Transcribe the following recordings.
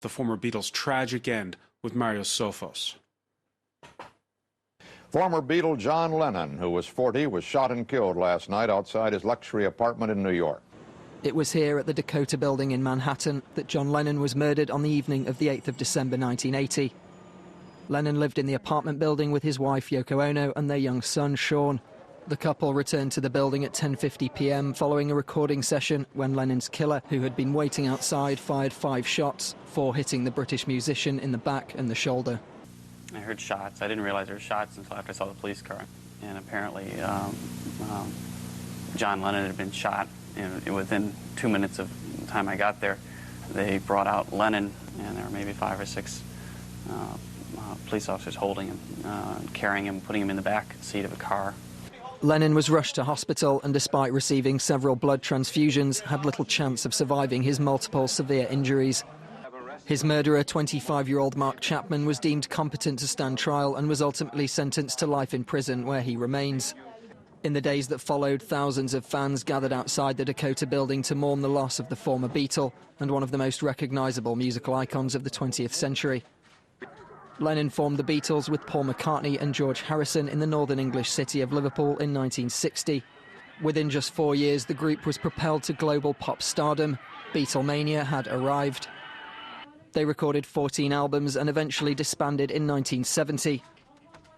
the former Beatles' tragic end with Mario Sofos. Former Beatle John Lennon, who was 40, was shot and killed last night outside his luxury apartment in New York. It was here at the Dakota Building in Manhattan that John Lennon was murdered on the evening of the 8th of December 1980. Lennon lived in the apartment building with his wife Yoko Ono and their young son Sean. The couple returned to the building at 10:50 p.m. following a recording session when Lennon's killer, who had been waiting outside, fired 5 shots, 4 hitting the British musician in the back and the shoulder. I heard shots. I didn't realize there were shots until after I saw the police car. And apparently John Lennon had been shot. And within 2 minutes of the time I got there, they brought out Lennon, and there were maybe 5 or 6 police officers holding him, carrying him, putting him in the back seat of a car. Lennon was rushed to hospital and, despite receiving several blood transfusions, had little chance of surviving his multiple severe injuries. His murderer, 25-year-old Mark Chapman, was deemed competent to stand trial and was ultimately sentenced to life in prison, where he remains. In the days that followed, thousands of fans gathered outside the Dakota Building to mourn the loss of the former Beatle and one of the most recognisable musical icons of the 20th century. Lennon formed the Beatles with Paul McCartney and George Harrison in the northern English city of Liverpool in 1960. Within just 4 years, the group was propelled to global pop stardom. Beatlemania had arrived. They recorded 14 albums and eventually disbanded in 1970.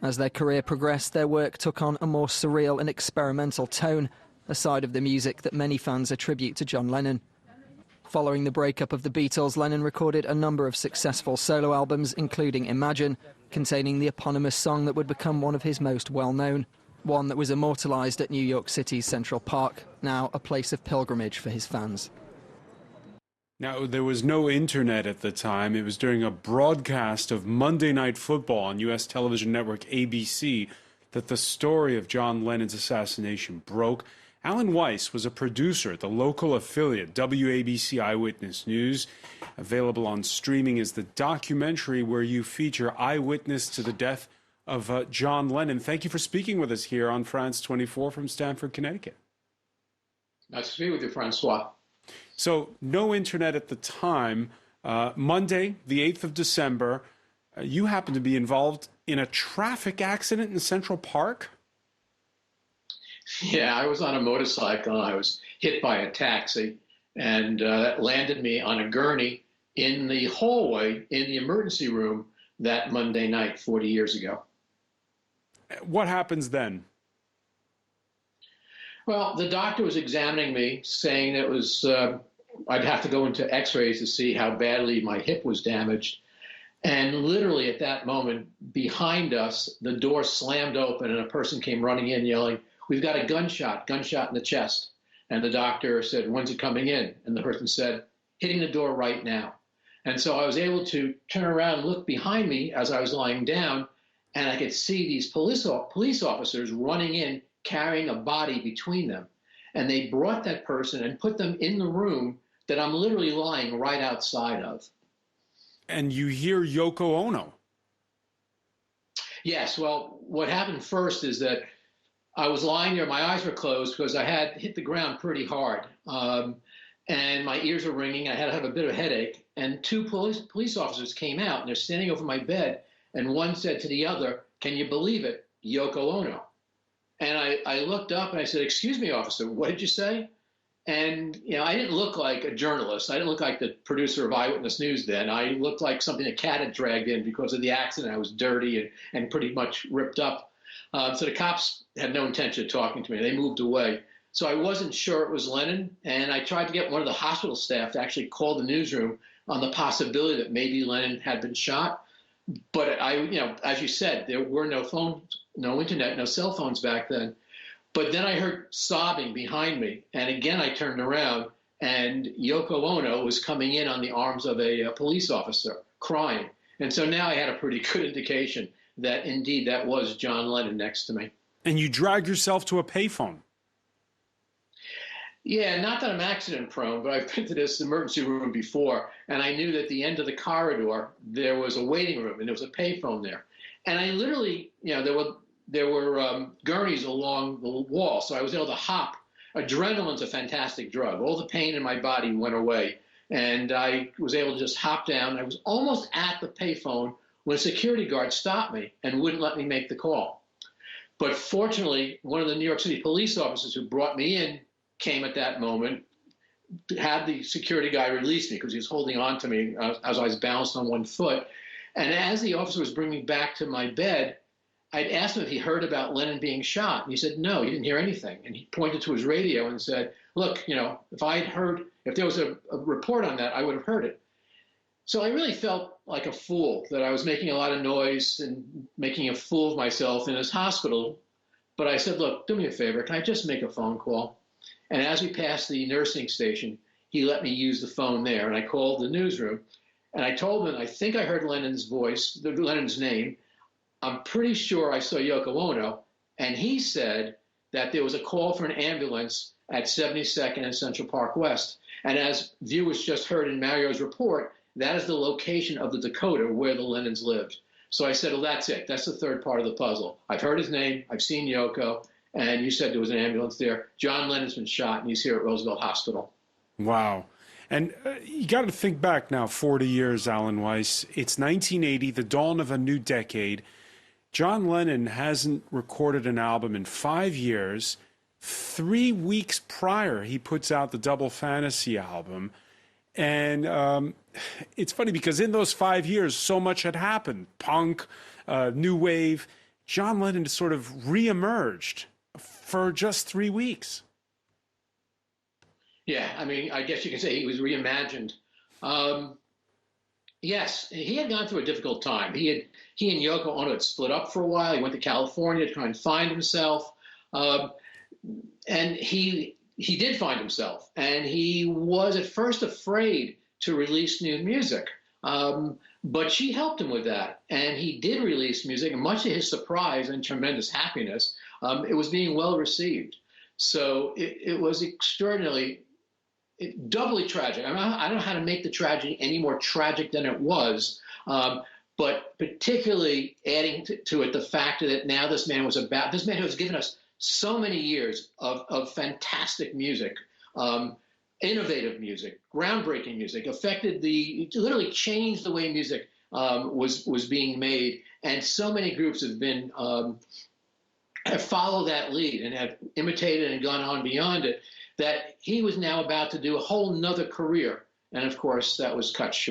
As their career progressed, their work took on a more surreal and experimental tone, a side of the music that many fans attribute to John Lennon. Following the breakup of the Beatles, Lennon recorded a number of successful solo albums, including Imagine, containing the eponymous song that would become one of his most well-known, one that was immortalised at New York City's Central Park, now a place of pilgrimage for his fans. Now, there was no internet at the time. It was during a broadcast of Monday Night Football on U.S. television network ABC that the story of John Lennon's assassination broke. Alan Weiss was a producer at the local affiliate WABC Eyewitness News. Available on streaming is the documentary where you feature eyewitness to the death of John Lennon. Thank you for speaking with us here on France 24 from Stamford, Connecticut. Nice to speak with you, Francois. So, no internet at the time. Monday, the 8th of December, you happened to be involved in a traffic accident in Central Park? Yeah, I was on a motorcycle. I was hit by a taxi, and that landed me on a gurney in the hallway in the emergency room that Monday night 40 years ago. What happens then? Well, the doctor was examining me, saying it was I'd have to go into x-rays to see how badly my hip was damaged. And literally at that moment, behind us, the door slammed open and a person came running in yelling, "We've got a gunshot in the chest." And the doctor said, "When's it coming in?" And the person said, "Hitting the door right now." And so I was able to turn around and look behind me as I was lying down, and I could see these police officers running in, carrying a body between them. And they brought that person and put them in the room that I'm literally lying right outside of. And you hear Yoko Ono. Yes, well, what happened first is that I was lying there, my eyes were closed because I had hit the ground pretty hard. And my ears were ringing, I had to have a bit of a headache. And 2 police officers came out, and they're standing over my bed, and one said to the other, "Can you believe it, Yoko Ono?" And I looked up and I said, "Excuse me, officer, what did you say?" And, you know, I didn't look like a journalist. I didn't look like the producer of Eyewitness News then. I looked like something a cat had dragged in because of the accident. I was dirty and pretty much ripped up. So the cops had no intention of talking to me. They moved away. So I wasn't sure it was Lennon. And I tried to get one of the hospital staff to actually call the newsroom on the possibility that maybe Lennon had been shot. But as you said, there were no phones, no internet, no cell phones back then. But then I heard sobbing behind me, and again I turned around, and Yoko Ono was coming in on the arms of a police officer, crying. And so now I had a pretty good indication that indeed that was John Lennon next to me. And you dragged yourself to a payphone. Yeah, not that I'm accident prone, but I've been to this emergency room before, and I knew that at the end of the corridor there was a waiting room, and there was a payphone there. And I literally, there were gurneys along the wall, so I was able to hop. Adrenaline's a fantastic drug. All the pain in my body went away, And I was able to just hop down. I was almost at the payphone when a security guard stopped me and wouldn't let me make the call. But fortunately, one of the New York City police officers who brought me in came at that moment, had the security guy release me because he was holding on to me as I was balanced on one foot. And as the officer was bringing me back to my bed, I'd asked him if he heard about Lennon being shot. And he said, no, he didn't hear anything. And he pointed to his radio and said, look, if there was a report on that, I would have heard it. So I really felt like a fool that I was making a lot of noise and making a fool of myself in this hospital. But I said, look, do me a favor. Can I just make a phone call? And as we passed the nursing station, he let me use the phone there. And I called the newsroom. And I told him, I think I heard Lennon's voice, Lennon's name. I'm pretty sure I saw Yoko Ono. And he said that there was a call for an ambulance at 72nd and Central Park West. And as viewers just heard in Mario's report, that is the location of the Dakota where the Lennons lived. So I said, well, that's it. That's the third part of the puzzle. I've heard his name. I've seen Yoko. And you said there was an ambulance there. John Lennon's been shot, and he's here at Roosevelt Hospital. Wow. And you got to think back now, 40 years, Alan Weiss. It's 1980, the dawn of a new decade. John Lennon hasn't recorded an album in 5 years. 3 weeks prior, he puts out the Double Fantasy album. And it's funny because in those 5 years, so much had happened. Punk, new wave. John Lennon sort of reemerged for just 3 weeks. Yeah, I mean, I guess you can say he was reimagined. Yes, he had gone through a difficult time. He and Yoko Ono had split up for a while. He went to California to try and find himself. And he did find himself. And he was at first afraid to release new music. But she helped him with that. And he did release music, and much to his surprise and tremendous happiness, it was being well received. So it was extraordinarily, doubly tragic. I mean, I don't know how to make the tragedy any more tragic than it was, but particularly adding to it the fact that now this man who has given us so many years of fantastic music, innovative music, groundbreaking music, literally changed the way music was being made. And so many groups have followed that lead and have imitated and gone on beyond it, that he was now about to do a whole nother career. And of course, that was cut short.